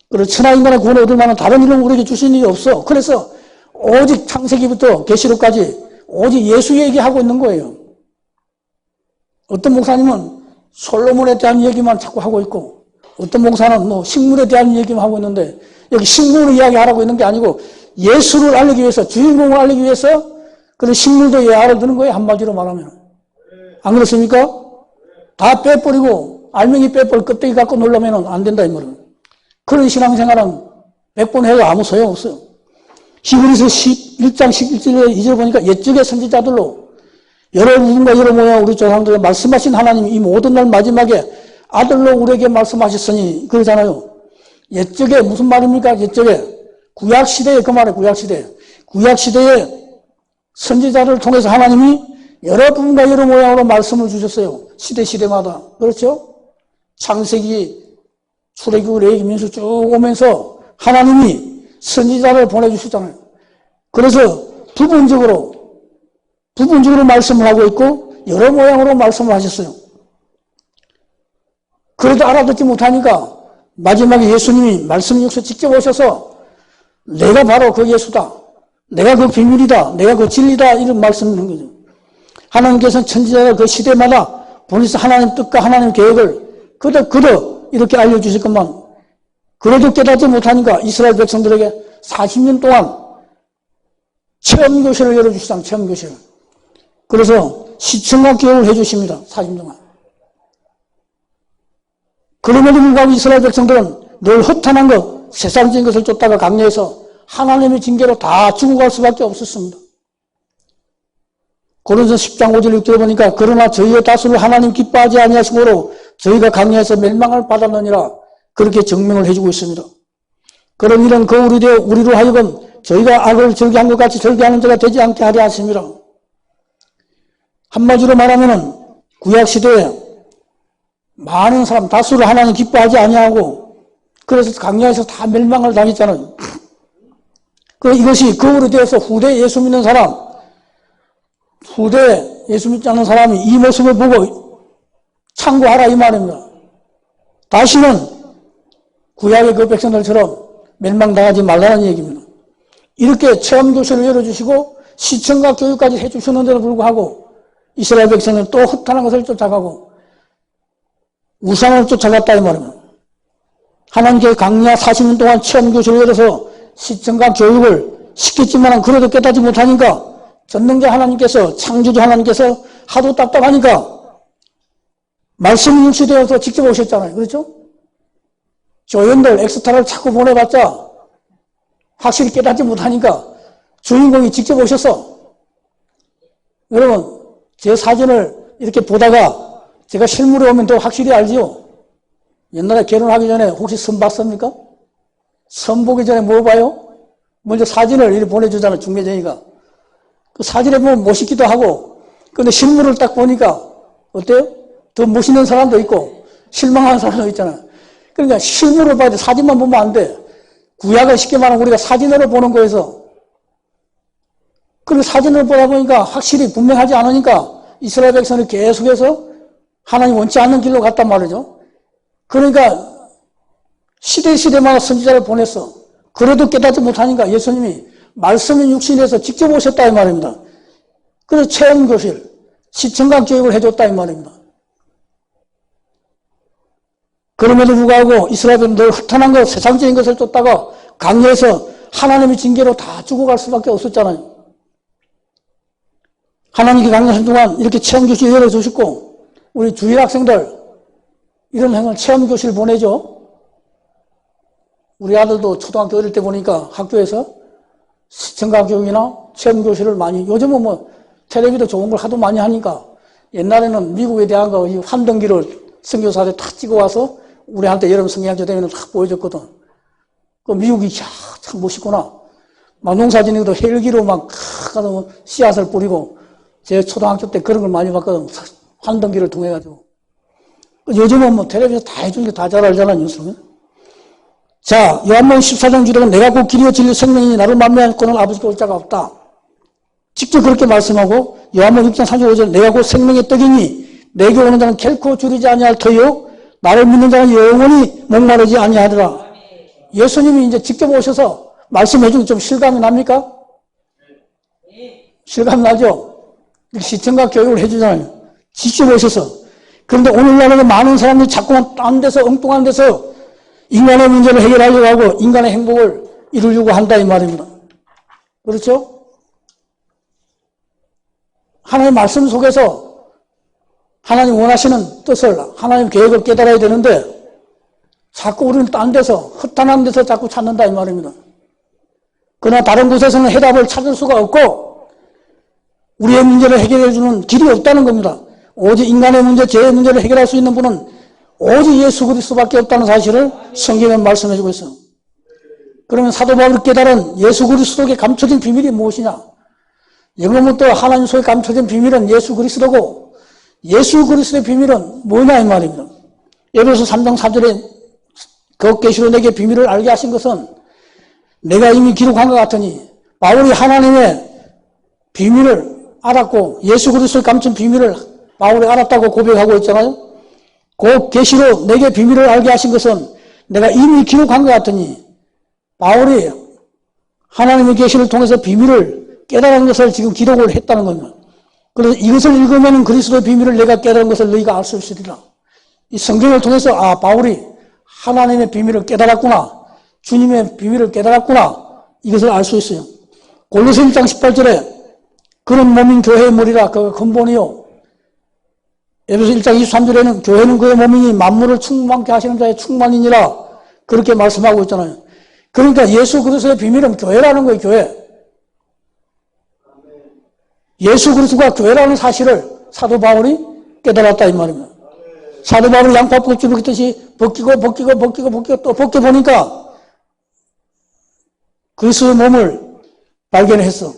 그래서 천하 인간의 구원을 얻을 만한 다른 이름을 우리에게 주신 일이 없어. 그래서 오직 창세기부터 계시록까지 오직 예수 얘기하고 있는 거예요. 어떤 목사님은 솔로몬에 대한 얘기만 자꾸 하고 있고 어떤 목사는 뭐 식물에 대한 얘기만 하고 있는데 여기 식물을 이야기하라고 있는 게 아니고 예수를 알리기 위해서 주인공을 알리기 위해서 그런 식물도 예화를 드는 거예요. 한마디로 말하면. 안 그렇습니까? 다 빼버리고 알맹이 빼버리고 껍데기 갖고 놀라면 안 된다 이 말은. 그런 신앙생활은 100번 해도 아무 소용없어요. 히브리서 11장 11절에 2절 보니까 옛적의 선지자들로 여러 누군가 여러 모양 우리 조상들에게 말씀하신 하나님이 이 모든 날 마지막에 아들로 우리에게 말씀하셨으니 그러잖아요. 옛적에 무슨 말입니까? 옛적에 구약시대에 그 말이에요. 구약시대에 선지자를 통해서 하나님이 여러 분과 여러 모양으로 말씀을 주셨어요. 시대마다. 그렇죠? 창세기, 출애굽, 레위기, 민수 쭉 오면서 하나님이 선지자를 보내주셨잖아요. 그래서 부분적으로 말씀을 하고 있고 여러 모양으로 말씀을 하셨어요. 그래도 알아듣지 못하니까 마지막에 예수님이 말씀 역시 직접 오셔서 내가 바로 그 예수다. 내가 그 비밀이다. 내가 그 진리다. 이런 말씀을 한 거죠. 하나님께서는 천지자를 그 시대마다 보내서 하나님 뜻과 하나님 계획을 그저 이렇게 알려주실 것만 그래도 깨닫지 못하니까 이스라엘 백성들에게 40년 동안 체험교실을 열어주시잖아요. 체험교실. 그래서 시청각 교육을 해주십니다. 40년 동안. 그럼에도 불구하고 이스라엘 백성들은 늘 허탄한 것, 세상적인 것을 쫓다가 강요해서 하나님의 징계로 다 죽어갈 수밖에 없었습니다. 고린도서 10장 5절 6절에 보니까 그러나 저희의 다수를 하나님 기뻐하지 아니하심으로 저희가 강요해서 멸망을 받았느니라 그렇게 증명을 해주고 있습니다. 그런 일은 거울이 되어 우리로 하여금 저희가 악을 절개한 것 같이 절개하는 자가 되지 않게 하려 하심이라. 한마디로 말하면은 구약시대에 많은 사람 다수를 하나님 기뻐하지 아니하고 그래서 강요해서 다 멸망을 당했잖아요. 이것이 거울이 되어서 후대 예수 믿는 사람, 후대 예수 믿지 않는 사람이 이 모습을 보고 참고하라 이 말입니다. 다시는 구약의 그 백성들처럼 멸망당하지 말라는 얘기입니다. 이렇게 체험교실을 열어주시고 시청각 교육까지 해주셨는데도 불구하고 이스라엘 백성은 또 허탄한 것을 쫓아가고 우상을 쫓아갔다 이 말입니다. 하나님께 강야 40년 동안 체험교실을 열어서 시청각 교육을 시켰지만 그래도 깨닫지 못하니까 전능자 하나님께서 창조주 하나님께서 하도 답답하니까 말씀이 육시되어서 직접 오셨잖아요. 그렇죠? 조연들 엑스트라를 자꾸 보내봤자 확실히 깨닫지 못하니까 주인공이 직접 오셨어. 여러분 제 사진을 이렇게 보다가 제가 실물에 오면 더 확실히 알지요. 옛날에 결혼하기 전에 혹시 선 봤습니까? 선 보기 전에 뭐 봐요? 먼저 사진을 이렇게 보내주잖아요. 중매쟁이가. 그 사진에 보면 멋있기도 하고 근데 실물을 딱 보니까 어때요? 더 멋있는 사람도 있고 실망하는 사람도 있잖아요. 그러니까 실물을 봐야 돼. 사진만 보면 안 돼. 구약을 쉽게 말하면 우리가 사진으로 보는 거에서 그리고 사진을 보다 보니까 확실히 분명하지 않으니까 이스라엘 백성을 계속해서 하나님 원치 않는 길로 갔단 말이죠. 그러니까 시대마다 선지자를 보냈어. 그래도 깨닫지 못하니까 예수님이 말씀인 육신에서 직접 오셨다 이 말입니다. 그래서 체험교실, 시청각 교육을 해줬다 이 말입니다. 그럼에도 불구하고 이스라엘은 늘 허탄한 것, 세상적인 것을 쫓다가 강요해서 하나님의 징계로 다 죽어갈 수밖에 없었잖아요. 하나님께 강요하신 동안 이렇게 체험교실 열어주셨고 우리 주일 학생들 이런 행을 체험교실 보내죠. 우리 아들도 초등학교 어릴 때 보니까 학교에서 시청각 교육이나 체험교실을 많이 요즘은 뭐 텔레비도 좋은 걸 하도 많이 하니까 옛날에는 미국에 대한 거 이 환등기를 선교사들 탁 찍어와서 우리한테 여러분 성경학교 되면 탁 보여줬거든. 그 미국이 참 멋있구나. 막 농사짓는데도 헬기로 막 가서 씨앗을 뿌리고 제 초등학교 때 그런 걸 많이 봤거든. 환등기를 통해 가지고. 요즘은 뭐 텔레비전 다 해주니까 다 잘 알잖아 뉴스는. 자, 요한복음 14장 주제는 내가 곧 길이요 진리 생명이니 나를 만나고는 아버지께 올 자가 없다. 직접 그렇게 말씀하고 요한복음 6장 35절 내가 곧 생명의 떡이니 내게 오는 자는 결코 줄이지 아니할 터요 나를 믿는 자는 영원히 목마르지 아니하리라. 예수님이 이제 직접 오셔서 말씀해 주면 좀 실감이 납니까? 실감 나죠? 시청각 교육을 해주잖아요. 직접 오셔서. 그런데 오늘날에는 많은 사람들이 자꾸만 딴 데서 엉뚱한 데서 인간의 문제를 해결하려고 하고 인간의 행복을 이루려고 한다 이 말입니다. 그렇죠? 하나님의 말씀 속에서 하나님 원하시는 뜻을 하나님 계획을 깨달아야 되는데 자꾸 우리는 딴 데서 허탄한 데서 자꾸 찾는다 이 말입니다. 그러나 다른 곳에서는 해답을 찾을 수가 없고 우리의 문제를 해결해 주는 길이 없다는 겁니다. 오직 인간의 문제, 죄의 문제를 해결할 수 있는 분은 오직 예수 그리스도밖에 없다는 사실을 성경에 말씀해 주고 있어요. 그러면 사도 바울이 깨달은 예수 그리스도에게 감춰진 비밀이 무엇이냐? 영원부터 하나님 속에 감춰진 비밀은 예수 그리스도고 예수 그리스도의 비밀은 뭐냐 이 말입니다. 에베소 3장 4절에 그 계시로 내게 비밀을 알게 하신 것은 내가 이미 기록한 것 같으니 바울이 하나님의 비밀을 알았고 예수 그리스도의 감춘 비밀을 바울이 알았다고 고백하고 있잖아요. 그 계시로 내게 비밀을 알게 하신 것은 내가 이미 기록한 것 같으니 바울이 하나님의 계시를 통해서 비밀을 깨달은 것을 지금 기록을 했다는 겁니다. 그래서 이것을 읽으면 그리스도의 비밀을 내가 깨달은 것을 너희가 알 수 있으리라. 이 성경을 통해서 바울이 하나님의 비밀을 깨달았구나. 주님의 비밀을 깨달았구나. 이것을 알 수 있어요. 골로새 1장 18절에 그런 몸인 교회의 머리라 그 근본이요. 에베소 1장 23절에는 교회는 그의 몸이니 만물을 충만케 하시는 자의 충만이니라 그렇게 말씀하고 있잖아요. 그러니까 예수 그리스도의 비밀은 교회라는 거예요. 교회. 예수 그리스도가 교회라는 사실을 사도 바울이 깨달았다 이 말입니다. 사도 바울이 양파 껍질을 벗듯이 벗기고 또 벗겨보니까 그리스도의 몸을 발견했어.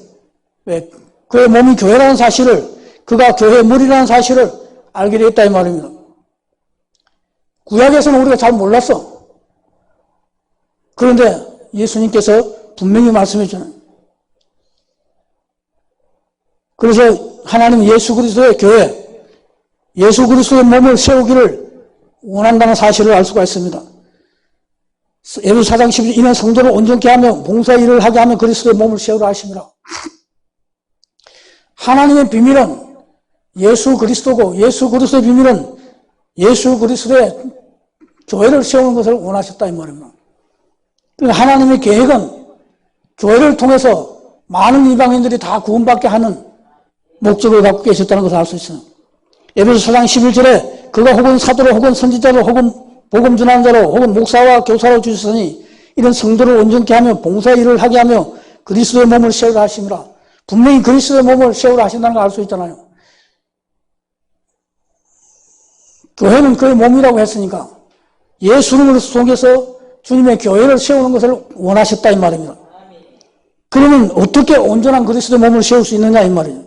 왜? 그의 몸이 교회라는 사실을, 그가 교회의 머리라는 사실을 알게 됐다 이 말입니다. 구약에서는 우리가 잘 몰랐어. 그런데 예수님께서 분명히 말씀해 주잖아요. 그래서 하나님 예수 그리스도의 교회, 예수 그리스도의 몸을 세우기를 원한다는 사실을 알 수가 있습니다. 에베소 4장 12절 이는 성도를 온전케 하며 봉사 일을 하게 하며 그리스도의 몸을 세우라 하심이라. 하나님의 비밀은 예수 그리스도고 예수 그리스도의 비밀은 예수 그리스도의 교회를 세우는 것을 원하셨다 이 말입니다. 하나님의 계획은 교회를 통해서 많은 이방인들이 다 구원받게 하는 목적을 갖고 계셨다는 것을 알 수 있어요. 에베소 4장 11절에 그가 혹은 사도로 혹은 선지자로 혹은 복음 전하는 자로 혹은 목사와 교사로 주셨으니 이런 성도를 온전케 하며 봉사 일을 하게 하며 그리스도의 몸을 세우라 하심이라. 분명히 그리스도의 몸을 세우라 하신다는 걸 알 수 있잖아요. 교회는 그의 몸이라고 했으니까 예수님을 통해서 주님의 교회를 세우는 것을 원하셨다 이 말입니다. 그러면 어떻게 온전한 그리스도의 몸을 세울 수 있느냐 이 말이에요.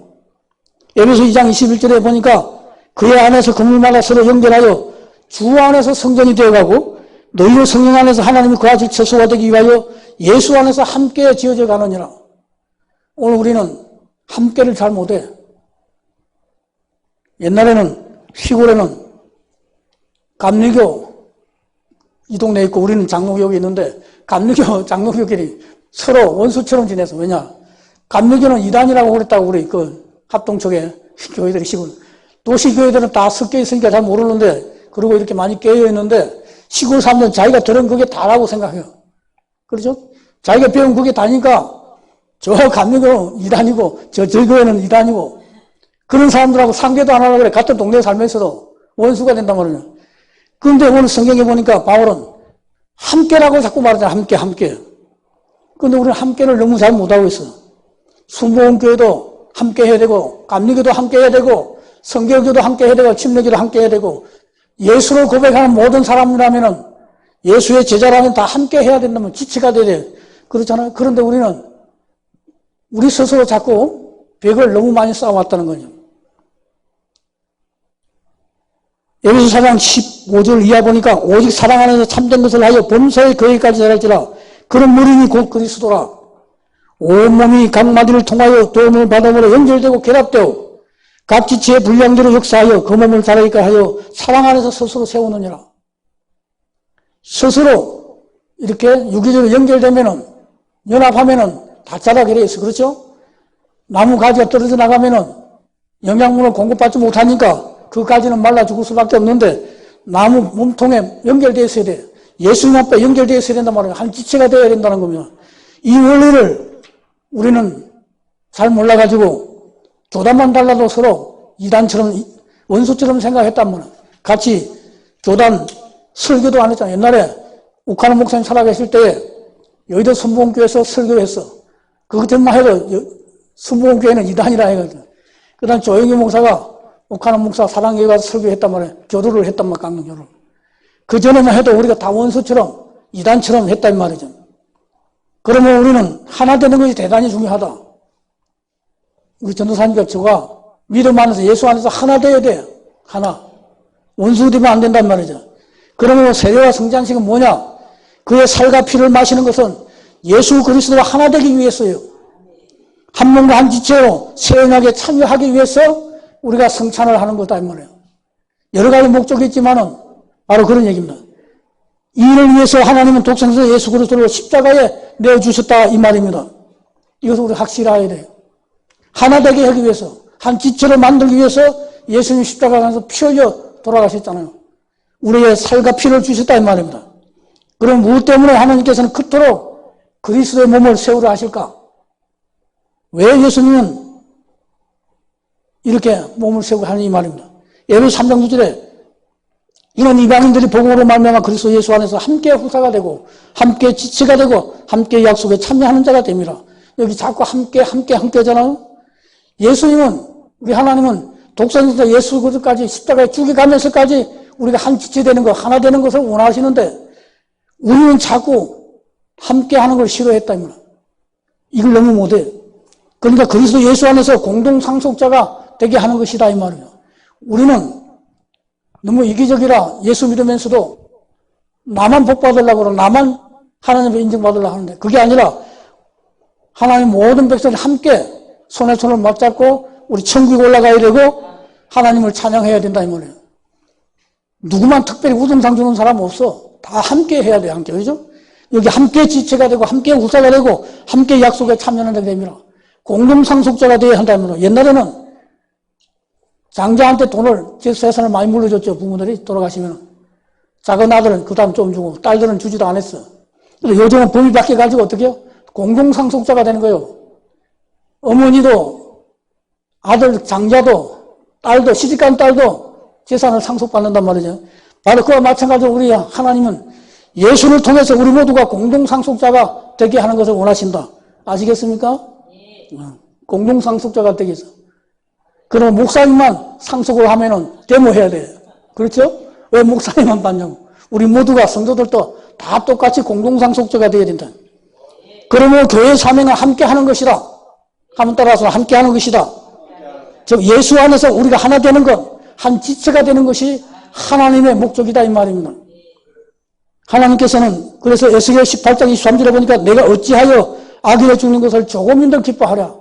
에베소 2장 21절에 보니까 그의 안에서 건물마다 서로 연결하여 주 안에서 성전이 되어가고 너희의 성령 안에서 하나님이 그같이 처소가 되기 위하여 예수 안에서 함께 지어져 가느니라. 오늘 우리는 함께를 잘 못해. 옛날에는 시골에는 감리교 이 동네에 있고 우리는 장로교에 있는데 감리교 장로교끼리 서로 원수처럼 지내서 왜냐 감리교는 이단이라고 그랬다고 우리 그 합동 쪽에 교회들이 시골 도시 교회들은 다 섞여 있으니까 잘 모르는데 그리고 이렇게 많이 깨어 있는데 시골 사람들은 자기가 들은 그게 다라고 생각해요. 그렇죠? 자기가 배운 그게 다니까 저 감리교는 이단이고 저 교회는 이단이고 그런 사람들하고 상대도 안 하려고 그래. 같은 동네에 살면서도 원수가 된단 말이에요. 그런데 오늘 성경에 보니까 바울은 함께라고 자꾸 말하잖아. 함께. 그런데 우리는 함께를 너무 잘 못하고 있어. 순복음교회도 함께 해야 되고 감리교도 함께 해야 되고 성결교도 함께 해야 되고 침례교도 함께 해야 되고 예수를 고백하는 모든 사람이라면은 예수의 제자라면 다 함께 해야 된다면 지체가 돼야 돼. 그렇잖아요. 그런데 우리는 우리 스스로 자꾸 벽을 너무 많이 쌓아왔다는 거죠. 에베소 4장 15절 이하 보니까 오직 사랑 안에서 참된 것을 하여 범사의 교회까지 자랄지라 그런 무리니 곧 그리스도라. 온몸이 각 마디를 통하여 도움을 받음으로 연결되고 결합되어 각 지체의 분량대로 역사하여 그 몸을 자라게 하여 사랑 안에서 스스로 세우느니라. 스스로 이렇게 유기적으로 연결되면은 연합하면은 다 자라게 돼 있어. 그렇죠? 나무 가지가 떨어져 나가면은 영양분을 공급받지 못하니까 그 가지는 말라 죽을 수밖에 없는데 나무 몸통에 연결되어 있어야 돼. 예수님 앞에 연결되어 있어야 된단 말이에요. 한 지체가 되어야 된다는 겁니다. 이 원리를 우리는 잘 몰라가지고 교단만 달라도 서로 이단처럼 원수처럼 생각했단 말이에요. 같이 교단 설교도 안 했잖아요. 옛날에 욱하는 목사님 살아계실 때에 여의도 순복음교회에서 설교했어. 그것만 해도 순복음교회는 이단이라 해가지고. 그 다음 조영규 목사가 욱하는 목사 사랑교회 가서 설교했단 말이에요. 교도를 했단 말이에요. 강릉교를. 그 전에만 해도 우리가 다 원수처럼 이단처럼 했단 말이죠. 그러면 우리는 하나 되는 것이 대단히 중요하다. 우리 전도사님과 저가 믿음 안에서 예수 안에서 하나 되어야 돼요. 하나. 원수 되면 안 된단 말이죠. 그러면 세례와 성장식은 뭐냐? 그의 살과 피를 마시는 것은 예수 그리스도와 하나 되기 위해서요. 한 몸과 한 지체로 세연하게 참여하기 위해서 우리가 성찬을 하는 거다 이 말이에요. 여러 가지 목적이 있지만은 바로 그런 얘기입니다. 이 일을 위해서 하나님은 독생자 예수 그리스도를 십자가에 내어주셨다 이 말입니다. 이것을 우리 확실해야 돼요. 하나 되게 하기 위해서 한 지체를 만들기 위해서 예수님 십자가에서 피 흘려 돌아가셨잖아요. 우리의 살과 피를 주셨다 이 말입니다. 그럼 무엇 때문에 하나님께서는 그토록 그리스도의 몸을 세우려 하실까? 왜 예수님은 이렇게 몸을 세우고 하는 이 말입니다. 에베소 3장 9절에 이런 이방인들이 복음으로 말미암아 그리스도 예수 안에서 함께 후사가 되고 함께 지체가 되고 함께 약속에 참여하는 자가 됩니다. 여기 자꾸 함께 하잖아요. 예수님은, 우리 하나님은 독생자 예수 그리스도까지 십자가에 죽여가면서까지 우리가 한 지체 되는 것, 하나 되는 것을 원하시는데 우리는 자꾸 함께 하는 걸 싫어했다. 이걸 너무 못해. 그러니까 그리스도 예수 안에서 공동 상속자가 되게 하는 것이다 이 말이에요. 우리는 너무 이기적이라 예수 믿으면서도 나만 복 받으려고 그러고 나만 하나님의 인정받으려고 하는데 그게 아니라 하나님 모든 백성이 함께 손에 손을 맞잡고 우리 천국에 올라가야 되고 하나님을 찬양해야 된다 이 말이에요. 누구만 특별히 우등상 주는 사람 없어. 다 함께 해야 돼, 함께. 그죠? 여기 함께 지체가 되고 함께 후사가 되고 함께 약속에 참여하는 됩니다. 공동상속자가 되어야 한다면 옛날에는 장자한테 돈을, 재산을 많이 물려줬죠. 부모들이 돌아가시면. 작은 아들은 그 다음 좀 주고 딸들은 주지도 않았어. 근데 요즘은 법이 바뀌어가지고 어떻게 해요? 공동상속자가 되는 거예요. 어머니도 아들, 장자도 딸도, 시집간 딸도 재산을 상속받는단 말이죠. 바로 그와 마찬가지로 우리 하나님은 예수를 통해서 우리 모두가 공동상속자가 되게 하는 것을 원하신다. 아시겠습니까? 공동상속자가 되게 해서. 그럼 목사님만 상속을 하면은 데모해야 돼요. 그렇죠? 왜 목사님만 받냐고. 우리 모두가 성도들도 다 똑같이 공동상속자가 되어야 된다. 그러면 교회 사명은 함께 하는 것이다. 한번 따라서 함께 하는 것이다. 즉 예수 안에서 우리가 하나 되는 것, 한 지체가 되는 것이 하나님의 목적이다 이 말입니다. 하나님께서는 그래서 에스겔 18장 23절에 보니까 내가 어찌하여 악인을 죽는 것을 조금이라도 기뻐하랴.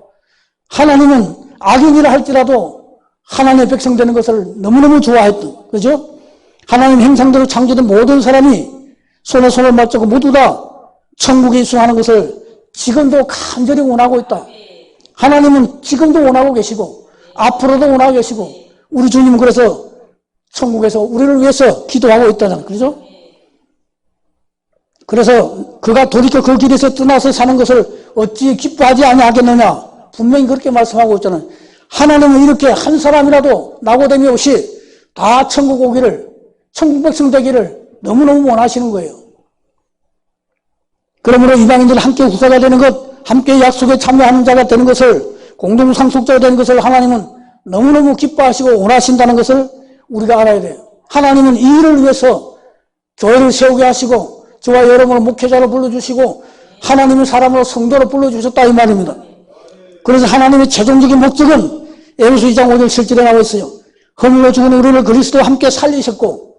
하나님은 악인이라 할지라도 하나님의 백성 되는 것을 너무너무 좋아했던, 그죠? 하나님 형상대로 창조된 모든 사람이 손에 손을 맞추고 모두 다 천국에 입성하는 것을 지금도 간절히 원하고 있다. 하나님은 지금도 원하고 계시고 앞으로도 원하고 계시고 우리 주님은 그래서 천국에서 우리를 위해서 기도하고 있다잖아요. 그죠? 그래서 그가 돌이켜 그 길에서 떠나서 사는 것을 어찌 기뻐하지 아니하겠느냐. 분명히 그렇게 말씀하고 있잖아요. 하나님은 이렇게 한 사람이라도 나고됨이 없이 다 천국 오기를, 천국 백성 되기를 너무너무 원하시는 거예요. 그러므로 이방인들이 함께 후사가 되는 것, 함께 약속에 참여하는 자가 되는 것을, 공동상속자가 되는 것을 하나님은 너무너무 기뻐하시고 원하신다는 것을 우리가 알아야 돼요. 하나님은 이 일을 위해서 교회를 세우게 하시고 저와 여러분을 목회자로 불러주시고 하나님의 사람으로 성도로 불러주셨다 이 말입니다. 그래서 하나님의 최종적인 목적은 에베소 2장 5절 7절에 나와 있어요. 허물로 죽은 우리를 그리스도와 함께 살리셨고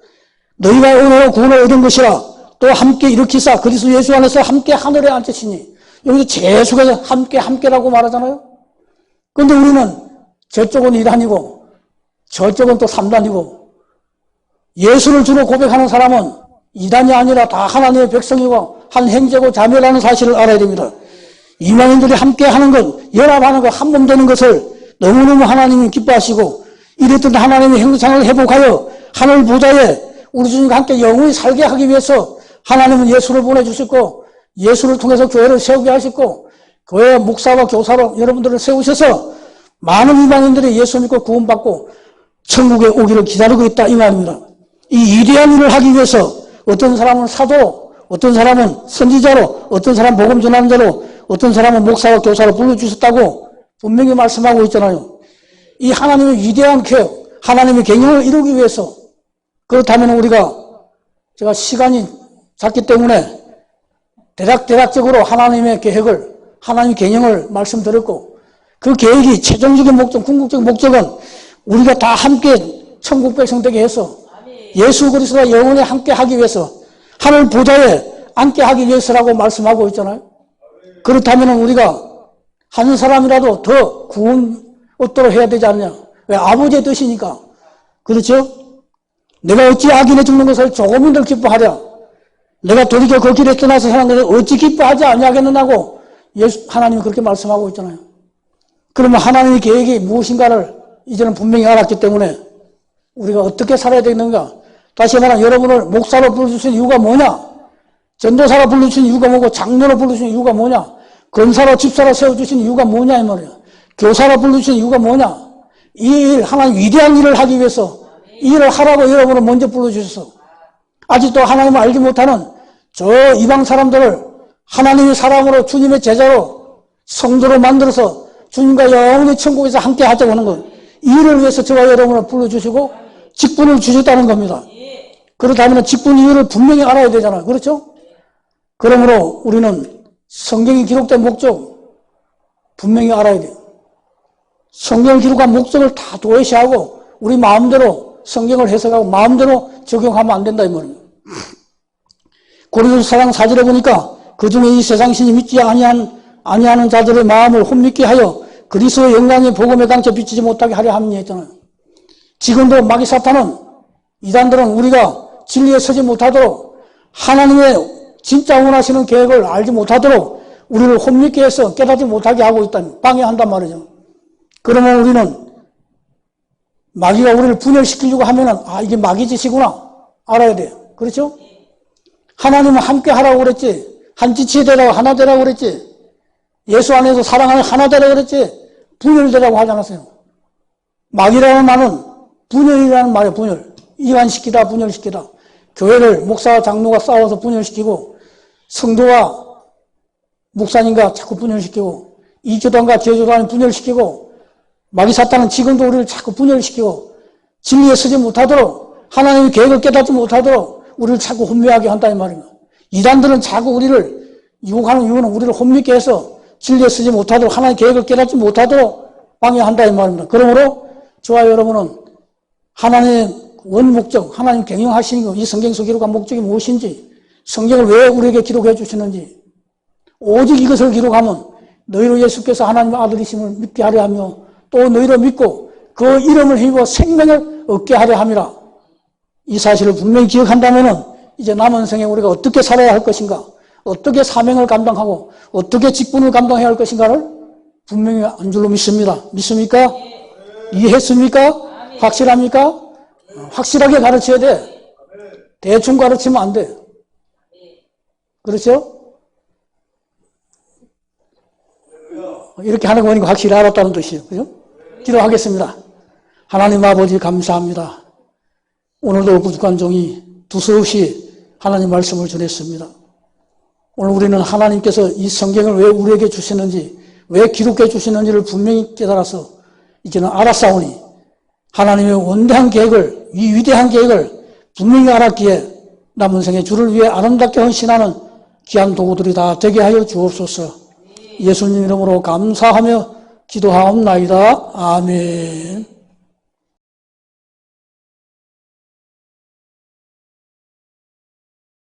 너희가 은혜로 구원을 얻은 것이라 또 함께 일으키사 그리스도 예수 안에서 함께 하늘에 앉으시니 여기서 재수가 함께라고 말하잖아요. 그런데 우리는 저쪽은 1단이고 저쪽은 또 3단이고 예수를 주로 고백하는 사람은 2단이 아니라 다 하나님의 백성이고 한 형제고 자매라는 사실을 알아야 됩니다. 이방인들이 함께 하는 것, 연합하는 것, 한 몸 되는 것을 너무너무 하나님이 기뻐하시고 이랬던 하나님의 형상을 회복하여 하늘 보좌에 우리 주님과 함께 영원히 살게 하기 위해서 하나님은 예수를 보내주셨고 예수를 통해서 교회를 세우게 하셨고 교회 목사와 교사로 여러분들을 세우셔서 많은 이방인들이 예수 믿고 구원받고 천국에 오기를 기다리고 있다 이 말입니다. 이 위대한 일을 하기 위해서 어떤 사람은 사도, 어떤 사람은 선지자로, 어떤 사람은 복음 전하는 자로, 어떤 사람은 목사와 교사로 불러주셨다고 분명히 말씀하고 있잖아요. 이 하나님의 위대한 계획, 하나님의 계획을 이루기 위해서 그렇다면 우리가 제가 시간이 작기 때문에 대략적으로 하나님의 계획을, 하나님의 계획을 말씀드렸고 그 계획이 최종적인 목적, 궁극적인 목적은 우리가 다 함께 천국 백성 되게 해서 예수 그리스도와 영원히 함께 하기 위해서 하늘 보좌에 앉게 하기 위해서라고 말씀하고 있잖아요. 그렇다면 우리가 한 사람이라도 더 구원 얻도록 해야 되지 않냐. 왜? 아버지의 뜻이니까. 그렇죠? 내가 어찌 악인에 죽는 것을 조금이라도 기뻐하랴. 내가 돌이켜 그 길에 떠나서 사는 것을 어찌 기뻐하지 아니하겠느냐고 하나님이 그렇게 말씀하고 있잖아요. 그러면 하나님의 계획이 무엇인가를 이제는 분명히 알았기 때문에 우리가 어떻게 살아야 되는가. 다시 말하면 여러분을 목사로 불러주신 이유가 뭐냐? 전도사로 불러주신 이유가 뭐고 장로로 불러주신 이유가 뭐냐? 권사로 집사로 세워주신 이유가 뭐냐 이 말이야. 교사로 불러주신 이유가 뭐냐? 이 일, 하나님 위대한 일을 하기 위해서 이 일을 하라고 여러분을 먼저 불러주셔서 아직도 하나님을 알지 못하는 저 이방 사람들을 하나님의 사람으로 주님의 제자로 성도로 만들어서 주님과 영원히 천국에서 함께 하자고 하는 것, 이 일을 위해서 저와 여러분을 불러주시고 직분을 주셨다는 겁니다. 그렇다면 직분 이유를 분명히 알아야 되잖아요. 그렇죠? 그러므로 우리는 성경이 기록된 목적 분명히 알아야 돼요. 성경을 기록한 목적을 다 도외시하고 우리 마음대로 성경을 해석하고 마음대로 적용하면 안 된다 이 말입니다. 고린도서 4장 4절에 보니까 그중에 이 세상 신이 믿지 아니하는 자들의 마음을 혼미케 하여 그리스도의 영광의 복음의 강처 비치지 못하게 하려 함이 했잖아요. 지금도 마귀 사탄은 이단들은 우리가 진리에 서지 못하도록 하나님의 진짜 원하시는 계획을 알지 못하도록 우리를 혼미케 해서 깨닫지 못하게 하고 있다는 방해한단 말이죠. 그러면 우리는 마귀가 우리를 분열시키려고 하면은 이게 마귀 짓이구나 알아야 돼요. 그렇죠? 하나님은 함께 하라고 그랬지. 한 지체에 되라고 하나 되라고 그랬지. 예수 안에서 사랑하는 하나 되라고 그랬지. 분열되라고 하지 않았어요. 마귀라는 말은 분열이라는 말이에요. 분열. 이완시키다 분열시키다. 교회를 목사와 장로가 싸워서 분열시키고 성도와 목사님과 자꾸 분열시키고 이교단과 제교단을 분열시키고 마귀 사탄은 지금도 우리를 자꾸 분열시키고 진리에 서지 못하도록 하나님의 계획을 깨닫지 못하도록 우리를 자꾸 혼미하게 한다는 말입니다. 이단들은 자꾸 우리를 유혹하는 이유는 우리를 혼미케 해서 진리에 서지 못하도록 하나님의 계획을 깨닫지 못하도록 방해한다는 말입니다. 그러므로 저와 여러분은 하나님의 원목적, 하나님 경영하시는 이 성경에서 기록한 목적이 무엇인지, 성경을 왜 우리에게 기록해 주시는지, 오직 이것을 기록하면 너희로 예수께서 하나님의 아들이심을 믿게 하려 하며 또 너희로 믿고 그 이름을 힘입어 생명을 얻게 하려 함이라. 이 사실을 분명히 기억한다면 이제 남은 생에 우리가 어떻게 살아야 할 것인가, 어떻게 사명을 감당하고 어떻게 직분을 감당해야 할 것인가를 분명히 안 줄로 믿습니다. 믿습니까? 이해했습니까? 확실합니까? 확실하게 가르쳐야 돼. 대충 가르치면 안 돼. 그렇죠? 이렇게 하는 거 보니까 확실히 알았다는 뜻이에요. 그죠? 기도하겠습니다. 하나님 아버지 감사합니다. 오늘도 부족한 종이 두서없이 하나님 말씀을 전했습니다. 오늘 우리는 하나님께서 이 성경을 왜 우리에게 주시는지, 왜 기록해 주시는지를 분명히 깨달아서 이제는 알았사오니 하나님의 원대한 계획을, 이 위대한 계획을 분명히 알았기에 남은 생에 주를 위해 아름답게 헌신하는 귀한 도구들이 다 되게 하여 주옵소서. 예수님 이름으로 감사하며 기도하옵나이다. 아멘.